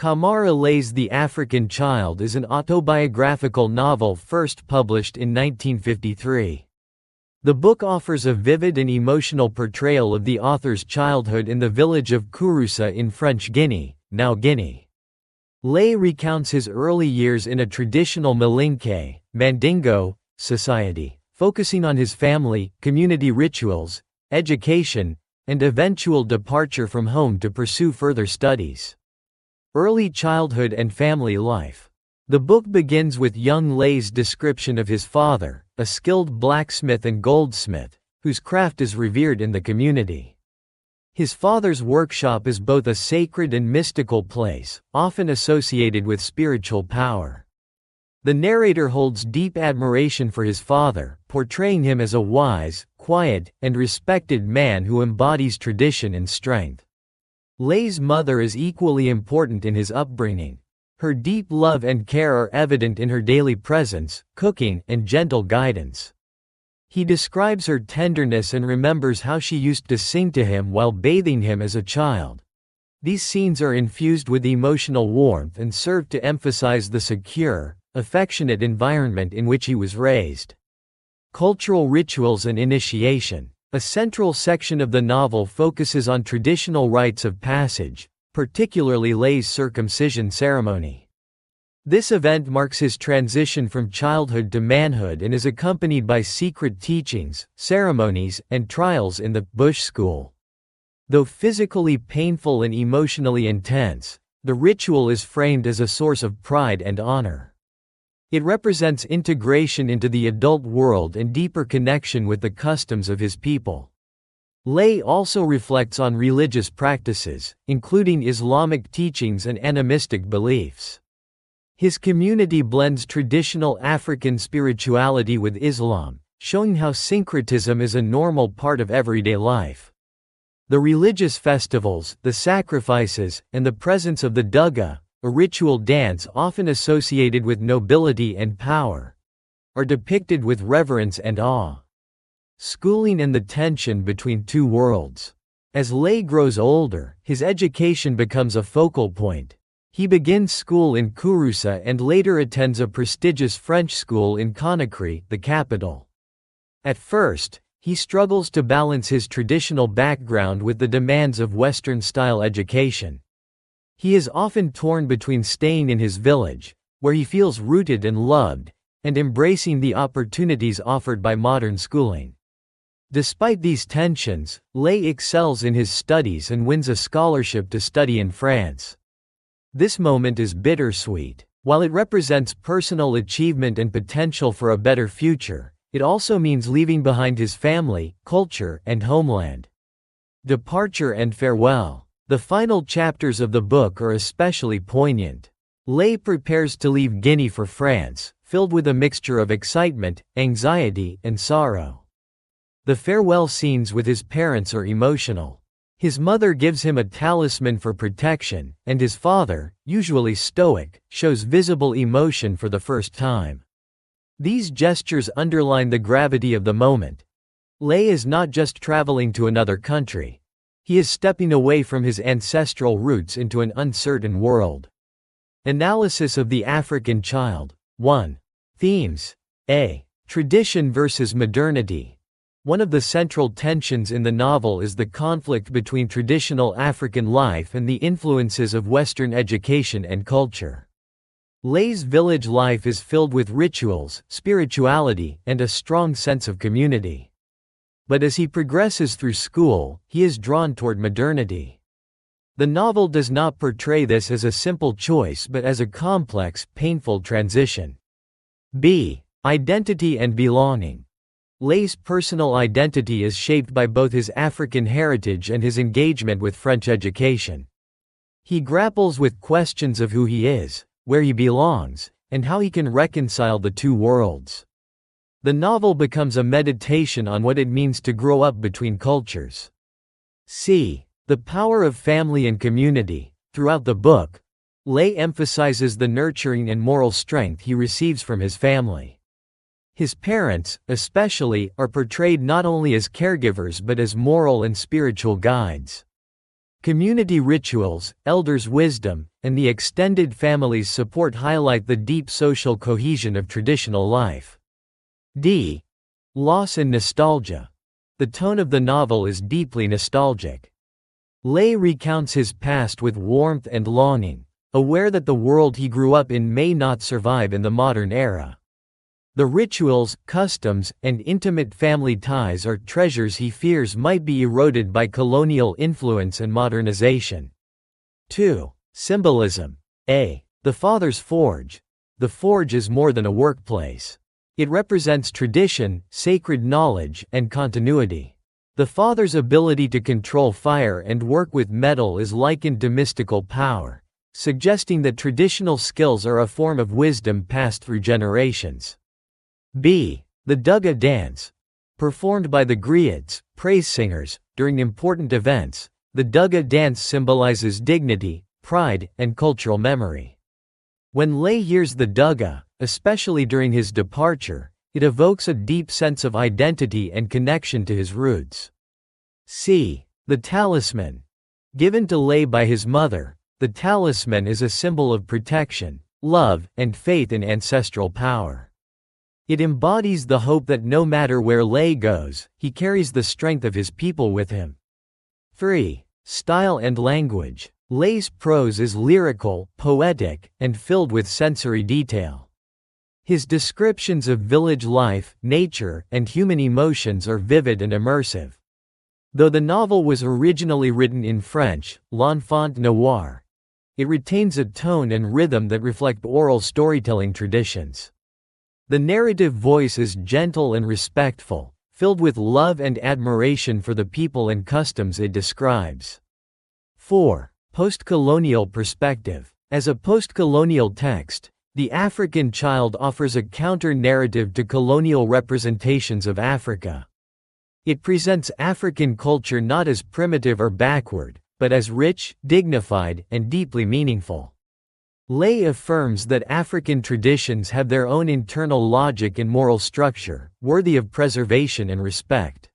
Camara Laye's The African Child is an autobiographical novel first published in 1953. The book offers a vivid and emotional portrayal of the author's childhood in the village of Kouroussa in French Guinea, now Guinea. Laye recounts his early years in a traditional Malinke, Mandingo, society, focusing on his family, community rituals, education, and eventual departure from home to pursue further studies. Early childhood and family life. The book begins with young Laye's description of his father, a skilled blacksmith and goldsmith, whose craft is revered in the community. His father's workshop is both a sacred and mystical place, often associated with spiritual power. The narrator holds deep admiration for his father, portraying him as a wise, quiet, and respected man who embodies tradition and strength. Laye's mother is equally important in his upbringing. Her deep love and care are evident in her daily presence, cooking, and gentle guidance. He describes her tenderness and remembers how she used to sing to him while bathing him as a child. These scenes are infused with emotional warmth and serve to emphasize the secure, affectionate environment in which he was raised. Cultural rituals and initiation. A central section of the novel focuses on traditional rites of passage, particularly Laye's circumcision ceremony. This event marks his transition from childhood to manhood and is accompanied by secret teachings, ceremonies, and trials in the bush school. Though physically painful and emotionally intense, the ritual is framed as a source of pride and honor. It represents integration into the adult world and deeper connection with the customs of his people. Laye also reflects on religious practices, including Islamic teachings and animistic beliefs. His community blends traditional African spirituality with Islam, showing how syncretism is a normal part of everyday life. The religious festivals, the sacrifices, and the presence of the duga, a ritual dance often associated with nobility and power, are depicted with reverence and awe. Schooling and the tension between two worlds. As Laye grows older, his education becomes a focal point. He begins school in Kouroussa and later attends a prestigious French school in Conakry, the capital. At first, he struggles to balance his traditional background with the demands of Western-style education. He is often torn between staying in his village, where he feels rooted and loved, and embracing the opportunities offered by modern schooling. Despite these tensions, Laye excels in his studies and wins a scholarship to study in France. This moment is bittersweet. While it represents personal achievement and potential for a better future, it also means leaving behind his family, culture, and homeland. Departure and farewell. The final chapters of the book are especially poignant. Laye prepares to leave Guinea for France, filled with a mixture of excitement, anxiety, and sorrow. The farewell scenes with his parents are emotional. His mother gives him a talisman for protection, and his father, usually stoic, shows visible emotion for the first time. These gestures underline the gravity of the moment. Laye is not just traveling to another country. He is stepping away from his ancestral roots into an uncertain world. Analysis of the African Child. 1. Themes. A. Tradition versus modernity. One of the central tensions in the novel is the conflict between traditional African life and the influences of Western education and culture. Laye's village life is filled with rituals, spirituality, and a strong sense of community. But as he progresses through school, he is drawn toward modernity. The novel does not portray this as a simple choice but as a complex, painful transition. B. Identity and belonging. Laye's personal identity is shaped by both his African heritage and his engagement with French education. He grapples with questions of who he is, where he belongs, and how he can reconcile the two worlds. The novel becomes a meditation on what it means to grow up between cultures. C. The power of family and community. Throughout the book, Laye emphasizes the nurturing and moral strength he receives from his family. His parents, especially, are portrayed not only as caregivers but as moral and spiritual guides. Community rituals, elders' wisdom, and the extended family's support highlight the deep social cohesion of traditional life. D. Loss and nostalgia. The tone of the novel is deeply nostalgic. Laye recounts his past with warmth and longing, aware that the world he grew up in may not survive in the modern era. The rituals, customs, and intimate family ties are treasures he fears might be eroded by colonial influence and modernization. 2. Symbolism. A. The Father's Forge. The forge is more than a workplace. It represents tradition, sacred knowledge, and continuity. The Father's ability to control fire and work with metal is likened to mystical power, suggesting that traditional skills are a form of wisdom passed through generations. B. The Duga Dance. Performed by the griots, praise singers, during important events, the Duga dance symbolizes dignity, pride, and cultural memory. When Laye hears the Duga, especially during his departure, it evokes a deep sense of identity and connection to his roots. C. The Talisman. Given to Laye by his mother, the talisman is a symbol of protection, love, and faith in ancestral power. It embodies the hope that no matter where Laye goes, he carries the strength of his people with him. 3. Style and language. Laye's prose is lyrical, poetic, and filled with sensory detail. His descriptions of village life, nature, and human emotions are vivid and immersive. Though the novel was originally written in French, l'enfant noir, it retains a tone and rhythm that reflect oral storytelling traditions. The narrative voice is gentle and respectful, filled with love and admiration for the people and customs it describes. 4. Postcolonial perspective. As a postcolonial text, The African Child offers a counter-narrative to colonial representations of Africa. It presents African culture not as primitive or backward, but as rich, dignified, and deeply meaningful. Laye affirms that African traditions have their own internal logic and moral structure, worthy of preservation and respect.